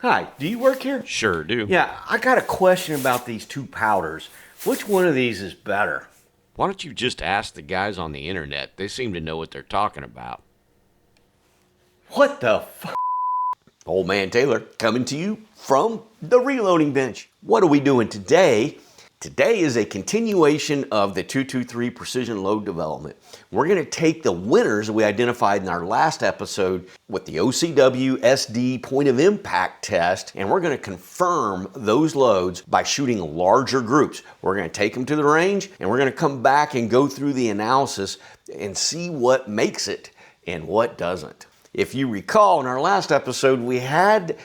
Hi, do you work here? Sure do. Yeah, I got a question about these two powders. Which one of these is better? Why don't you just ask the guys on the internet? They seem to know what they're talking about. What the f? Old Man Taylor coming to you from the reloading bench. What are we doing today? Today is a continuation of the 223 precision load development. We're going to take the winners we identified in our last episode with the OCW SD point of impact test, and we're going to confirm those loads by shooting larger groups. We're going to take them to the range, and we're going to come back and go through the analysis and see what makes it and what doesn't. If you recall, in our last episode, we had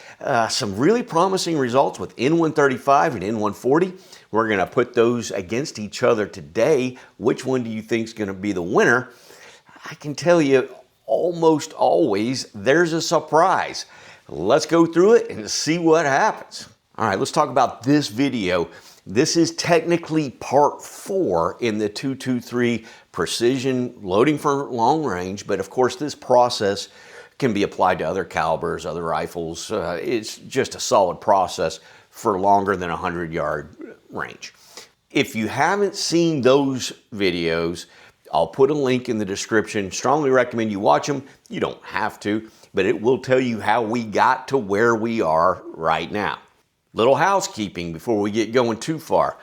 some really promising results with N135 and N140. We're going to put those against each other today. Which one do you think is going to be the winner? I can tell you almost always there's a surprise. Let's go through it and see what happens. All right, let's talk about this video. This is technically part 4 in the 223 precision loading for long range, but of course this process can be applied to other calibers, other rifles. It's just a solid process for longer than 100-yard range. If you haven't seen those videos, I'll put a link in the description. Strongly recommend you watch them. You don't have to, but it will tell you how we got to where we are right now. Little housekeeping before we get going too far.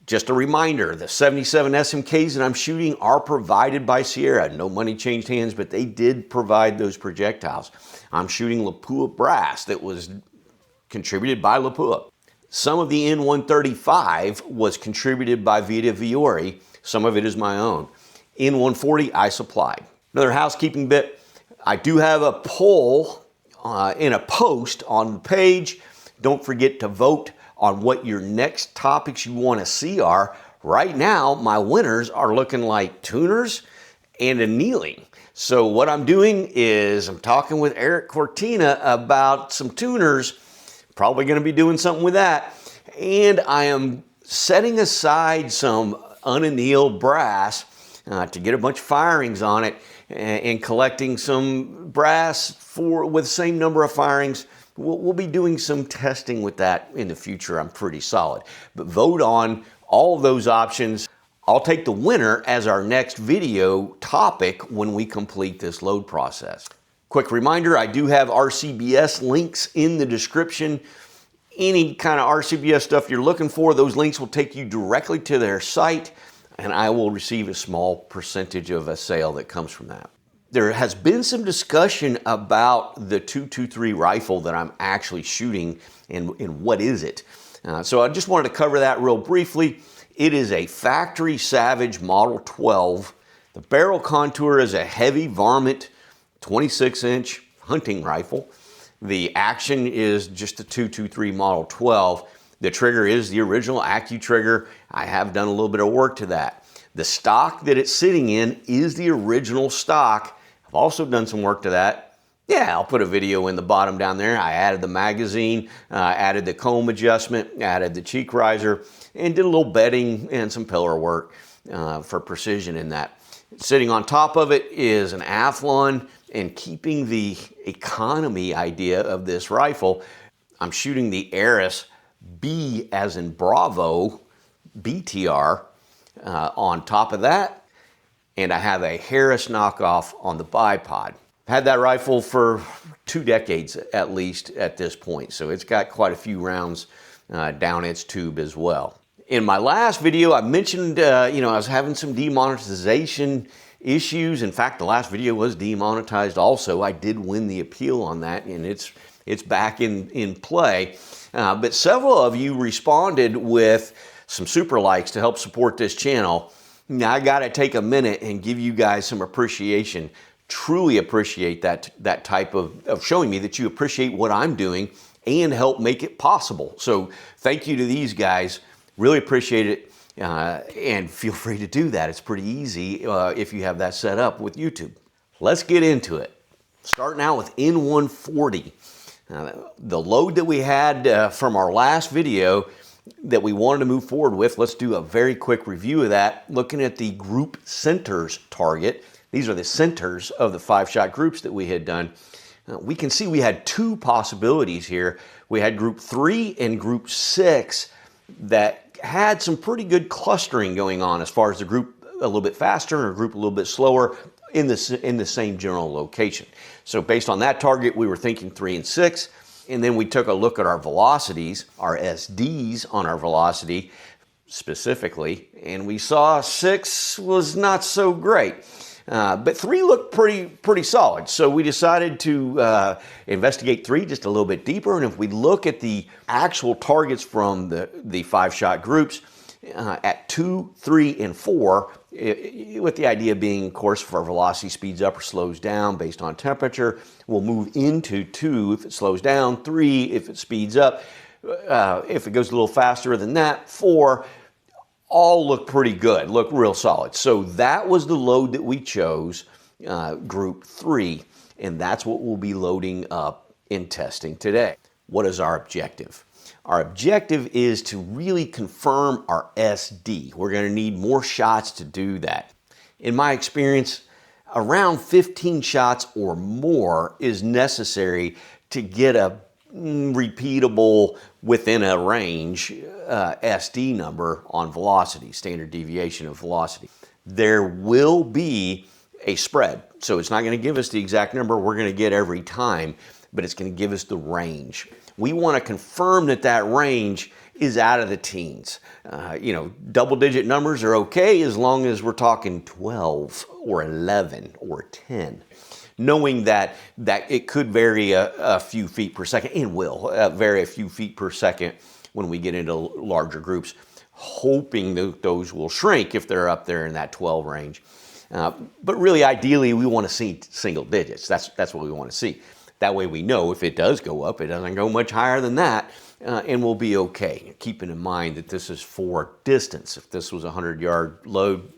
Just a reminder, the 77 SMKs that I'm shooting are provided by Seirra. No money changed hands, but they did provide those projectiles. I'm shooting Lapua brass that was contributed by Lapua. Some of the N135 was contributed by Vihtavuori. Some of it is my own. N140 I supplied. Another housekeeping bit, I do have a poll in a post on the page. Don't forget to vote on what your next topics you want to see are. Right now, my winners are looking like tuners and annealing. So what I'm doing is I'm talking with Eric Cortina about some tuners, probably going to be doing something with that. And I am setting aside some unannealed brass to get a bunch of firings on it and collecting some brass with the same number of firings. We'll be doing some testing with that in the future. I'm pretty solid. But vote on all of those options. I'll take the winner as our next video topic when we complete this load process. Quick reminder, I do have RCBS links in the description. Any kind of RCBS stuff you're looking for, those links will take you directly to their site, and I will receive a small percentage of a sale that comes from that. There has been some discussion about the 223 rifle that I'm actually shooting and what is it. So I just wanted to cover that real briefly. It is a factory Savage Model 12. The barrel contour is a heavy varmint 26-inch hunting rifle. The action is just a 223 Model 12. The trigger is the original AccuTrigger. I have done a little bit of work to that. The stock that it's sitting in is the original stock. I've also done some work to that. Yeah, I'll put a video in the bottom down there. I added the magazine, added the comb adjustment, added the cheek riser, and did a little bedding and some pillar work for precision in that. Sitting on top of it is an Athlon, and keeping the economy idea of this rifle, I'm shooting the Aris B as in Bravo BTR on top of that. And I have a Harris knockoff on the bipod. Had that rifle for 2 decades at least at this point, so it's got quite a few rounds down its tube as well. In my last video, I mentioned I was having some demonetization issues. In fact, the last video was demonetized also. I did win the appeal on that, and it's back in play. But several of you responded with some super likes to help support this channel. Now I gotta take a minute and give you guys some appreciation. Truly appreciate that type of showing me that you appreciate what I'm doing and help make it possible. So thank you to these guys. Really appreciate it. And feel free to do that. It's pretty easy if you have that set up with YouTube. Let's get into it. Starting out with N140. The load that we had from our last video that we wanted to move forward with, let's do a very quick review of that. Looking at the group centers target. These are the centers of the 5-shot groups that we had done. we can see we had two possibilities here. We had group 3 and group 6 that had some pretty good clustering going on as far as the group a little bit faster and a group a little bit slower in the same general location. So based on that target, we were thinking 3 and 6. And then we took a look at our velocities, our SDs on our velocity specifically, and we saw 6 was not so great. But 3 looked pretty solid. So we decided to investigate 3 just a little bit deeper. And if we look at the actual targets from the 5-shot groups at 2, 3, and 4, with the idea being, of course, if our velocity speeds up or slows down based on temperature, we'll move into 2 if it slows down, 3 if it speeds up. If it goes a little faster than that, 4, all look pretty good, look real solid. So that was the load that we chose, group 3, and that's what we'll be loading up in testing today. What is our objective? Our objective is to really confirm our SD. We're going to need more shots to do that. In my experience, around 15 shots or more is necessary to get a repeatable within a range SD number on velocity, standard deviation of velocity. There will be a spread, so it's not going to give us the exact number we're going to get every time, but it's going to give us the range. We want to confirm that that range is out of the teens. Double-digit numbers are okay as long as we're talking 12 or 11 or 10. Knowing that it could vary a few feet per second, and will vary a few feet per second when we get into larger groups, hoping that those will shrink if they're up there in that 12 range. But really, ideally, we want to see single digits. That's what we want to see. That way we know if it does go up, it doesn't go much higher than that, and we'll be okay. Keeping in mind that this is for distance. If this was a 100-yard load,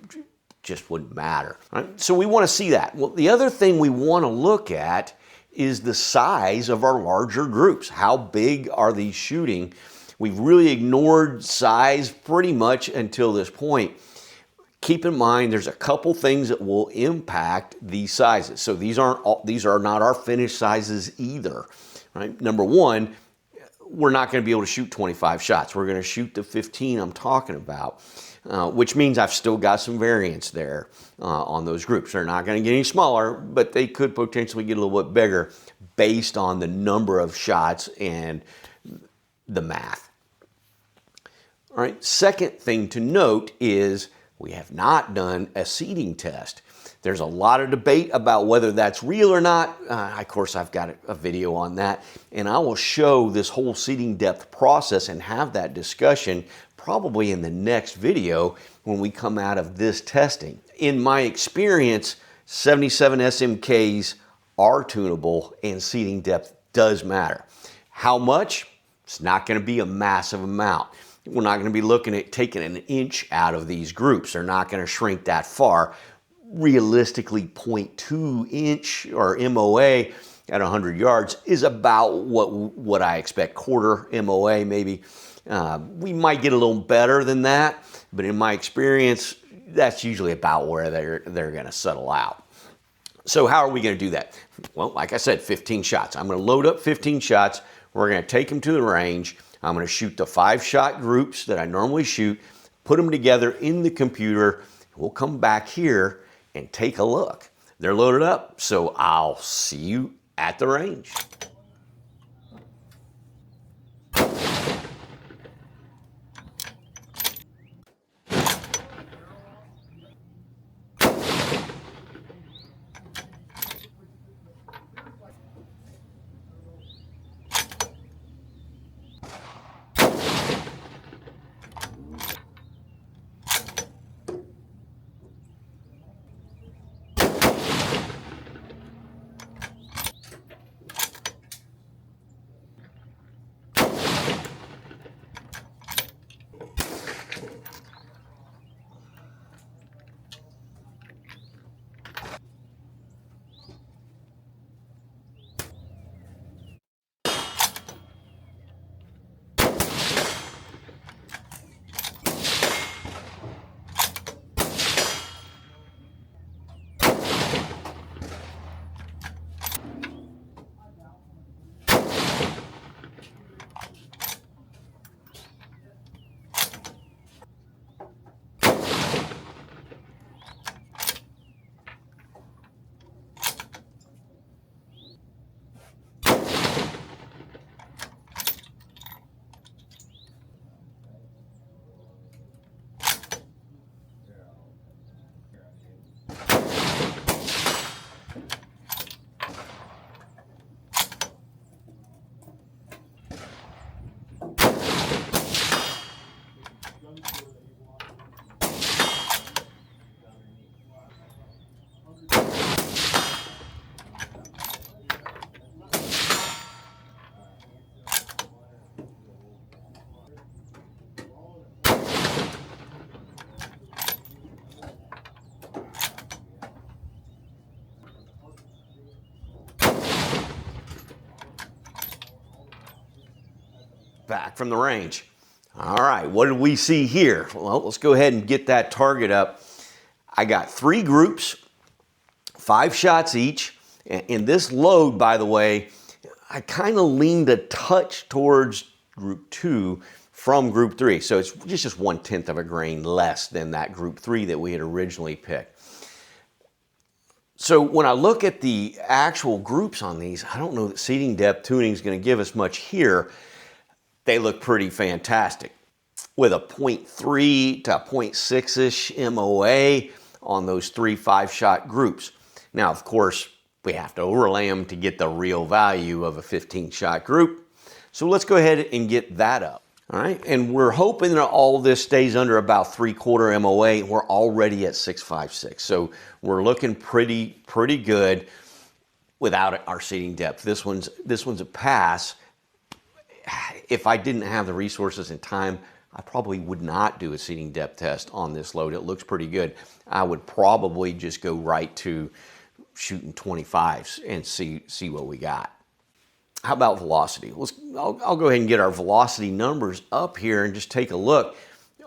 just wouldn't matter. Right? So we want to see that. Well, the other thing we want to look at is the size of our larger groups. How big are these shooting? We've really ignored size pretty much until this point. Keep in mind there's a couple things that will impact these sizes. So these are not our finished sizes either. Right? Number one, we're not going to be able to shoot 25 shots. We're going to shoot the 15 I'm talking about. Which means I've still got some variance there on those groups. They're not going to get any smaller, but they could potentially get a little bit bigger based on the number of shots and the math. All right, second thing to note is we have not done a seating test. There's a lot of debate about whether that's real or not. Of course, I've got a video on that, and I will show this whole seating depth process and have that discussion probably in the next video when we come out of this testing. In my experience, 77 SMKs are tunable and seating depth does matter. How much? It's not going to be a massive amount. We're not going to be looking at taking an inch out of these groups. They're not going to shrink that far. Realistically, 0.2 inch or MOA at 100 yards is about what I expect. Quarter MOA maybe. We might get a little better than that, but in my experience, that's usually about where they're going to settle out. So how are we going to do that? Well, like I said, 15 shots. I'm going to load up 15 shots. We're going to take them to the range. I'm going to shoot the 5-shot groups that I normally shoot, put them together in the computer. We'll come back here and take a look. They're loaded up, so I'll see you at the range. back from the range. All right, what did we see here? Well, let's go ahead and get that target up. I got 3 groups, 5 shots each. And this load, by the way, I kind of leaned a touch towards group 2 from group 3. So it's just 1/10 of a grain less than that group 3 that we had originally picked. So when I look at the actual groups on these, I don't know that seating depth tuning is going to give us much here. They look pretty fantastic with a 0.3 to 0.6-ish MOA on those 3 5-shot groups. Now, of course, we have to overlay them to get the real value of a 15-shot group. So let's go ahead and get that up. All right, and we're hoping that all of this stays under about 3/4 MOA. We're already at 656, so we're looking pretty good without our seating depth. This one's a pass. If I didn't have the resources and time, I probably would not do a seating depth test on this load. It looks pretty good. I would probably just go right to shooting 25s and see what we got. How about velocity? I'll go ahead and get our velocity numbers up here and just take a look.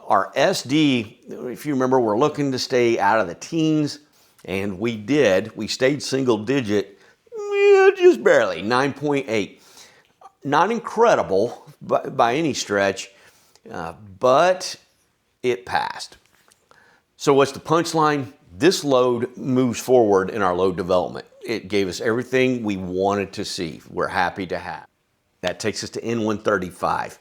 Our SD, if you remember, we're looking to stay out of the teens, and we did. We stayed single digit, just barely, 9.8. Not incredible by any stretch, but it passed. So what's the punchline? This load moves forward in our load development. It gave us everything we wanted to see. We're happy to have. That takes us to N135.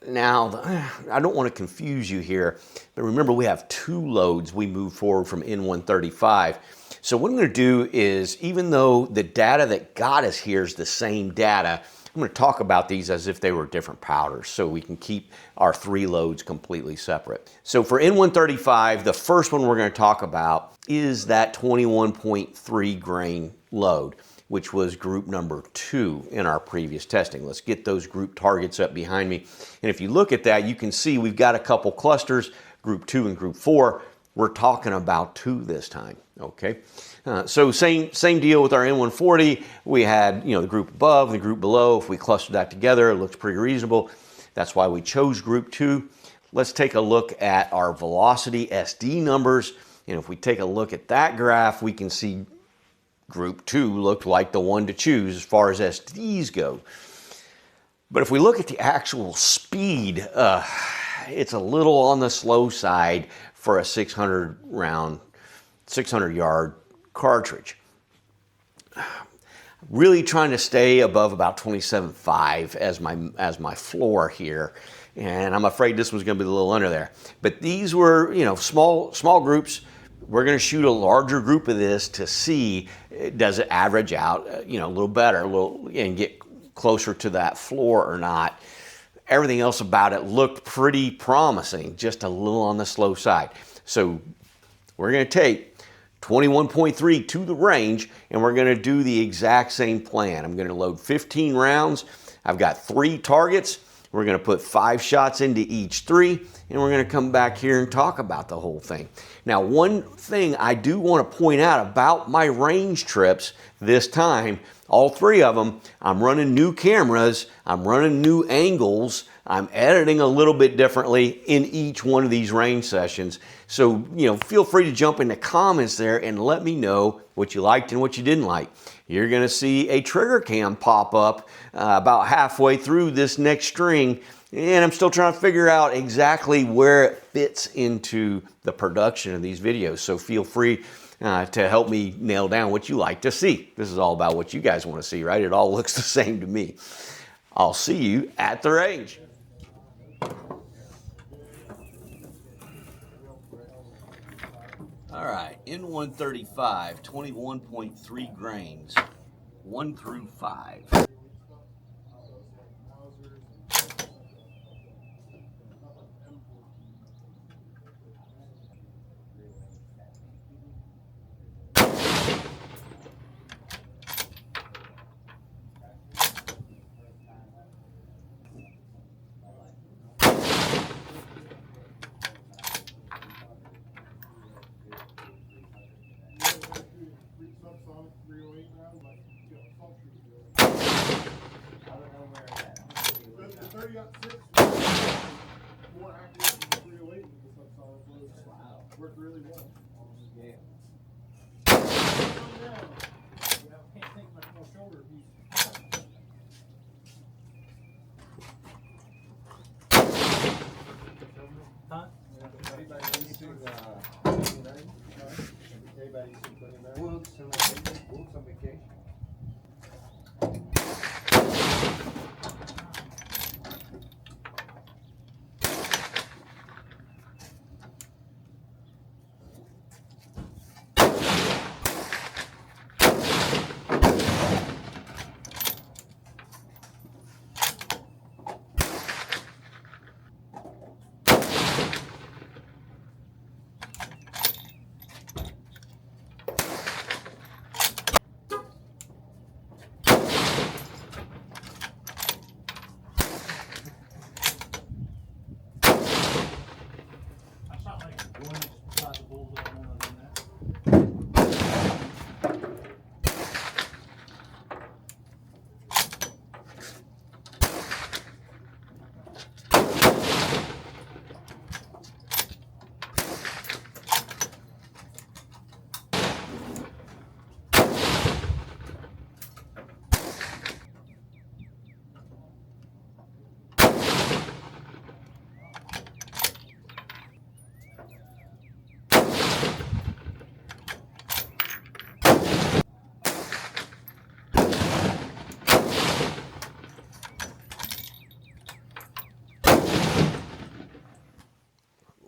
Now, I don't want to confuse you here, but remember we have 2 loads we move forward from N135. So what I'm going to do is, even though the data that got us here is the same data, I'm going to talk about these as if they were different powders so we can keep our 3 loads completely separate. So for N135, the first one we're going to talk about is that 21.3 grain load, which was group number 2 in our previous testing. Let's get those group targets up behind me. And if you look at that, you can see we've got a couple clusters, group 2 and group 4. We're talking about 2 this time, okay? So same deal with our N140. We had, the group above, the group below. If we clustered that together, it looks pretty reasonable. That's why we chose group 2. Let's take a look at our velocity SD numbers. And if we take a look at that graph, we can see group 2 looked like the one to choose as far as SDs go. But if we look at the actual speed, it's a little on the slow side for a 600-yard cartridge. Really trying to stay above about 27.5 as my floor here, and I'm afraid this was going to be a little under there. But these were, small groups. We're going to shoot a larger group of this to see, does it average out, a little better, and get closer to that floor or not. Everything else about it looked pretty promising, just a little on the slow side. So we're going to take 21.3 to the range, and we're going to do the exact same plan. I'm going to load 15 rounds. I've got 3 targets. We're going to put 5 shots into each 3, and we're going to come back here and talk about the whole thing. Now, one thing I do want to point out about my range trips this time, all 3 of them, I'm running new cameras, I'm running new angles, I'm editing a little bit differently in each one of these range sessions. So, feel free to jump in the comments there and let me know what you liked and what you didn't like. You're going to see a trigger cam pop up about halfway through this next string, and I'm still trying to figure out exactly where it fits into the production of these videos. So feel free to help me nail down what you like to see. This is all about what you guys want to see, right? It all looks the same to me. I'll see you at the range. All right, N135, 21.3 grains, 1 through 5. got 6 more accurate than the 308 with the subsonic loads. Wow. Worked really well. Yeah. Can't take much more shoulder piece. Huh? Anybody seen Wolves on vacation?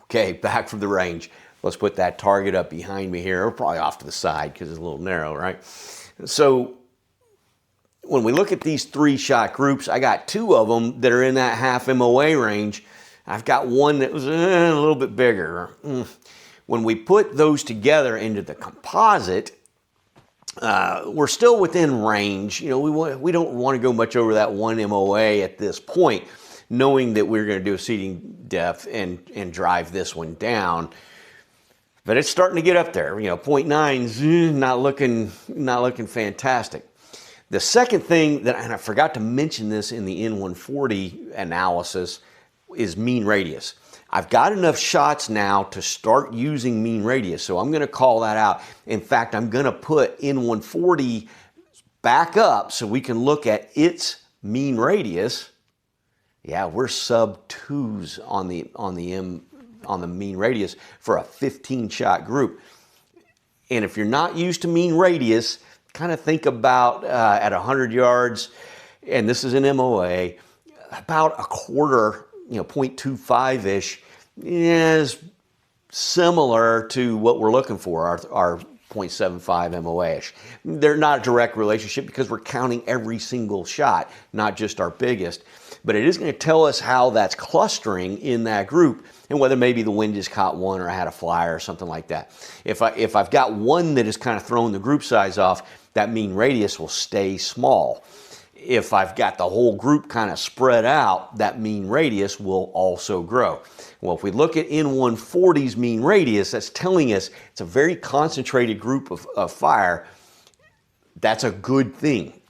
Okay, back from the range. Let's put that target up behind me here, or probably off to the side because it's a little narrow, right? So when we look at these 3-shot groups, I got 2 of them that are in that half MOA range. I've got one that was a little bit bigger. When we put those together into the composite, we're still within range. You know, we don't want to go much over that 1 MOA at this point, knowing that we're going to do a seating depth and drive this one down. But it's starting to get up there. You know, 0.9's not looking fantastic. The second thing that, and I forgot to mention this in the N140 analysis, is mean radius. I've got enough shots now to start using mean radius, so I'm going to call that out. In fact, I'm going to put N140 back up so we can look at its mean radius. Yeah, we're sub 2s on the mean radius for a 15-shot group. And if you're not used to mean radius, kind of think about at 100 yards, and this is an MOA, about a quarter, 0.25-ish, is similar to what we're looking for, our 0.75 MOA-ish. They're not a direct relationship because we're counting every single shot, not just our biggest. But it is going to tell us how that's clustering in that group and whether maybe the wind just caught one or I had a flyer or something like that. If I've got one that is kind of throwing the group size off, that mean radius will stay small. If I've got the whole group kind of spread out, that mean radius will also grow. Well, if we look at N140's mean radius, that's telling us it's a very concentrated group of fire. That's a good thing.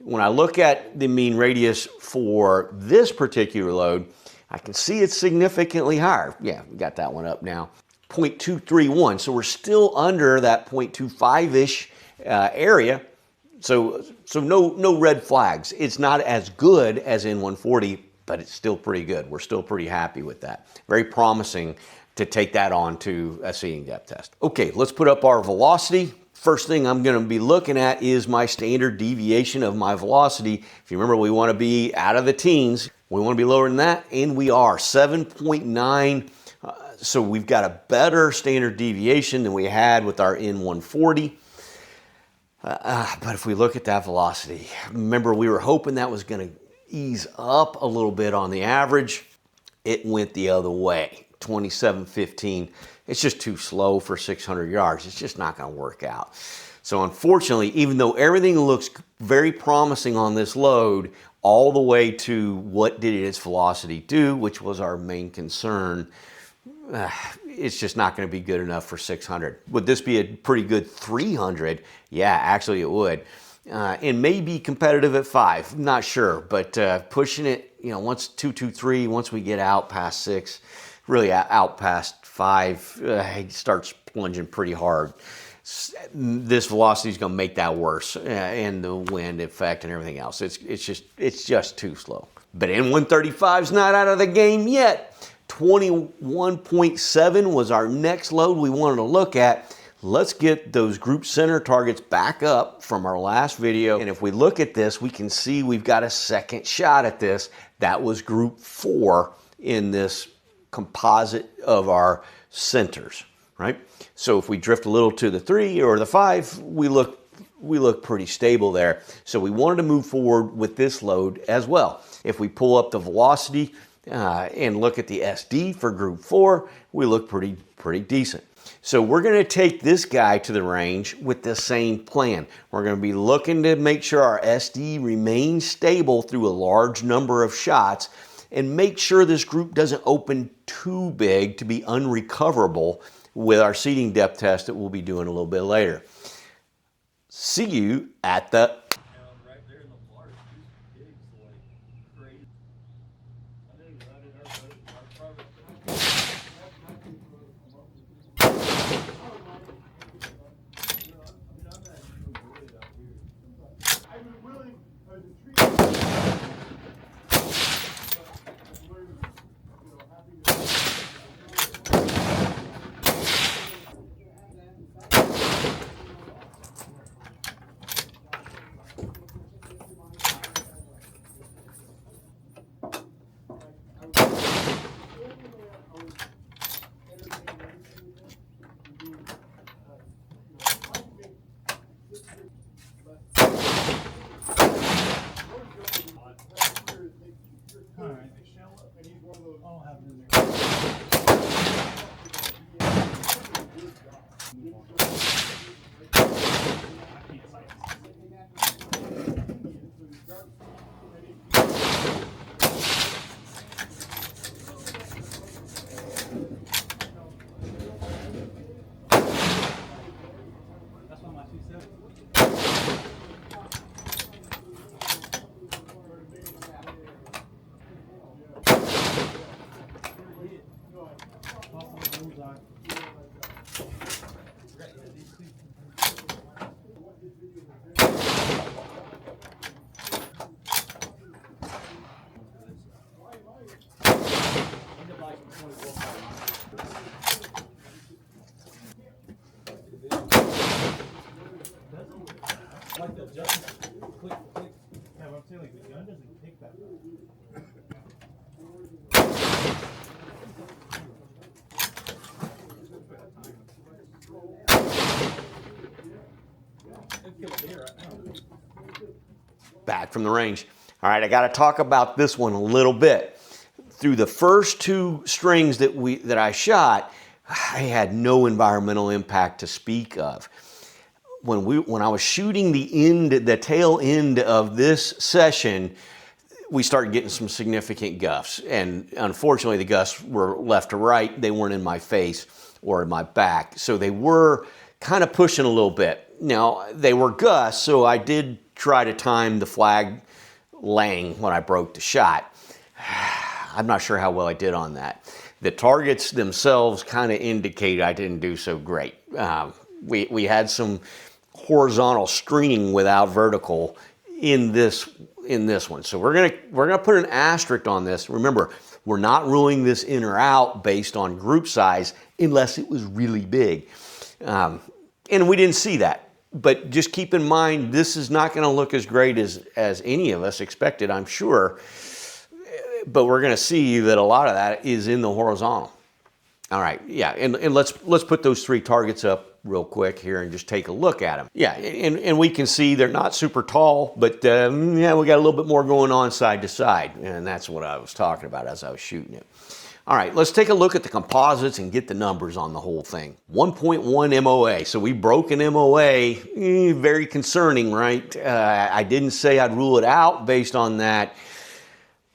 When I look at the mean radius for this particular load, I can see it's significantly higher. Yeah, we got that one up now. 0.231, so we're still under that 0.25-ish area. So no red flags. It's not as good as N140, but it's still pretty good. We're still pretty happy with that. Very promising to take that on to a seating depth test. Okay, let's put up our velocity. First thing I'm going to be looking at is my standard deviation of my velocity. If you remember, we want to be out of the teens. We want to be lower than that, and we are 7.9. So we've got a better standard deviation than we had with our N140. But if we look at that velocity, remember we were hoping that was going to ease up a little bit on the average. It went the other way, 27.15. It's just too slow for 600 yards. It's just not going to work out. So unfortunately, even though everything looks very promising on this load, all the way to what did its velocity do, which was our main concern, it's just not going to be good enough for 600. Would this be a pretty good 300? Yeah, actually it would. And maybe competitive at 5, not sure, but pushing it you know, once 2, 2, 3, once we get out past 6, really out past 5, he starts plunging pretty hard. This velocity is going to make that worse, and the wind effect and everything else. It's just too slow. But N135 is not out of the game yet. 21.7 was our next load we wanted to look at. Let's get those group center targets back up from our last video. And if we look at this, we can see we've got a second shot at this. That was group 4 in this composite of our centers, right? So if we drift a little to the 3 or the 5, we look pretty stable there. So we wanted to move forward with this load as well. If we pull up the velocity and look at the SD for group 4, we look pretty decent. So we're going to take this guy to the range with the same plan. We're going to be looking to make sure our SD remains stable through a large number of shots and make sure this group doesn't open too big to be unrecoverable with our seating depth test that we'll be doing a little bit later. See you at the... Right there in the water, these pigs like crazy. I think that in our private. Like the adjustment, click, click. Yeah, but I'm saying like the gun doesn't take that. Back from the range. All right, I got to talk about this one a little bit. Through the first 2 strings that I shot, I had no environmental impact to speak of. When I was shooting the tail end of this session, we started getting some significant gusts. And unfortunately, the gusts were left to right. They weren't in my face or in my back. So they were kind of pushing a little bit. Now, they were gusts, so I did try to time the flag laying when I broke the shot. I'm not sure how well I did on that. The targets themselves kind of indicate I didn't do so great. We had some horizontal stringing without vertical in this one. So we're gonna put an asterisk on this. Remember, we're not ruling this in or out based on group size unless it was really big. And we didn't see that. But just keep in mind, this is not going to look as great as any of us expected, I'm sure. But we're going to see that a lot of that is in the horizontal. All right, yeah, and let's put those 3 targets up real quick here and just take a look at them. Yeah, and we can see they're not super tall, but yeah, we got a little bit more going on side to side, and that's what I was talking about as I was shooting it. All right, let's take a look at the composites and get the numbers on the whole thing. 1.1 MOA, so we broke an MOA, very concerning, right? I didn't say I'd rule it out based on that,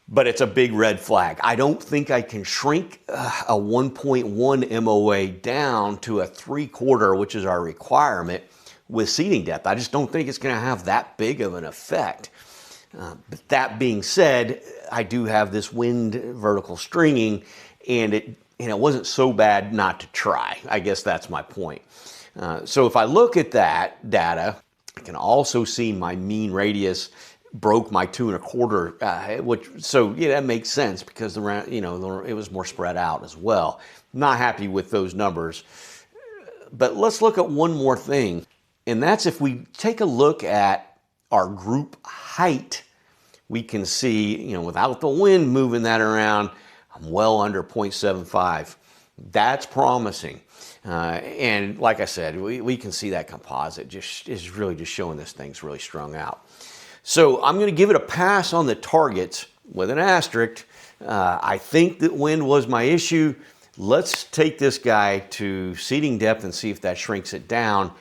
but it's a big red flag. I don't think I can shrink a 1.1 MOA down to a 3/4, which is our requirement with seating depth. I just don't think it's gonna have that big of an effect. But that being said, I do have this wind vertical stringing, and it wasn't so bad not to try. I guess that's my point. So if I look at that data, I can also see my mean radius broke my 2 1/4, so yeah, that makes sense because it was more spread out as well. Not happy with those numbers. But let's look at one more thing, and that's if we take a look at our group height, we can see, without the wind moving that around, I'm well under 0.75. That's promising. And like I said, we can see that composite is really just showing this thing's really strung out. So I'm going to give it a pass on the targets with an asterisk. I think that wind was my issue. Let's take this guy to seating depth and see if that shrinks it down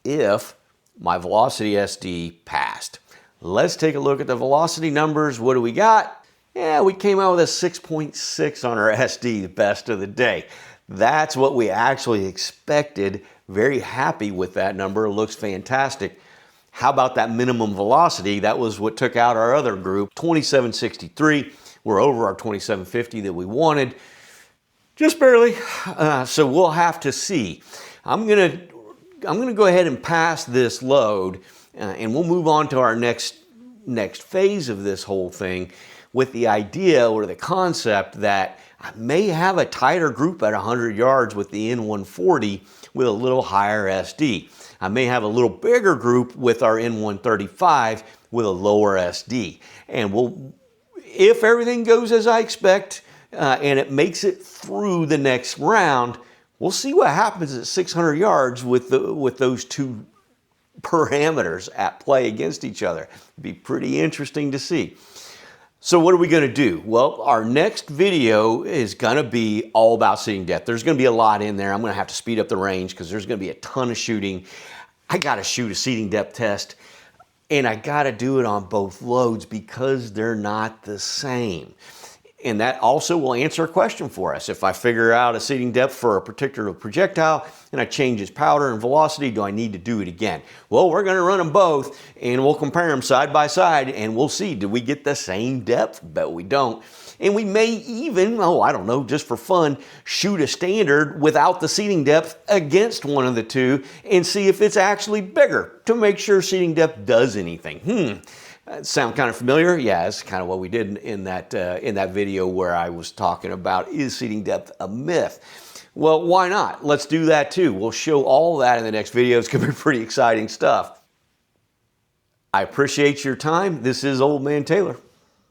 if my velocity SD passed. Let's take a look at the velocity numbers. What do we got? Yeah, we came out with a 6.6 on our SD, the best of the day. That's what we actually expected. Very happy with that number. It looks fantastic. How about that minimum velocity? That was what took out our other group, 2763. We're over our 2750 that we wanted, just barely. So we'll have to see. I'm gonna go ahead and pass this load, and we'll move on to our next phase of this whole thing with the idea or the concept that I may have a tighter group at 100 yards with the N140 with a little higher SD. I may have a little bigger group with our N135 with a lower SD. And if everything goes as I expect and it makes it through the next round, we'll see what happens at 600 yards with those two parameters at play against each other. It'd be pretty interesting to see. So what are we going to do? Well, our next video is going to be all about seating depth. There's going to be a lot in there. I'm going to have to speed up the range because there's going to be a ton of shooting. I got to shoot a seating depth test, and I got to do it on both loads because they're not the same. And that also will answer a question for us. If I figure out a seating depth for a particular projectile and I change its powder and velocity, do I need to do it again? Well, we're going to run them both and we'll compare them side by side and we'll see, do we get the same depth? Bet we don't. And we may even, I don't know, just for fun, shoot a standard without the seating depth against one of the two and see if it's actually bigger to make sure seating depth does anything. Sound kind of familiar? Yeah, it's kind of what we did in that video where I was talking about, is seating depth a myth? Well, why not? Let's do that too. We'll show all that in the next video. It's going to be pretty exciting stuff. I appreciate your time. This is Old Man Taylor.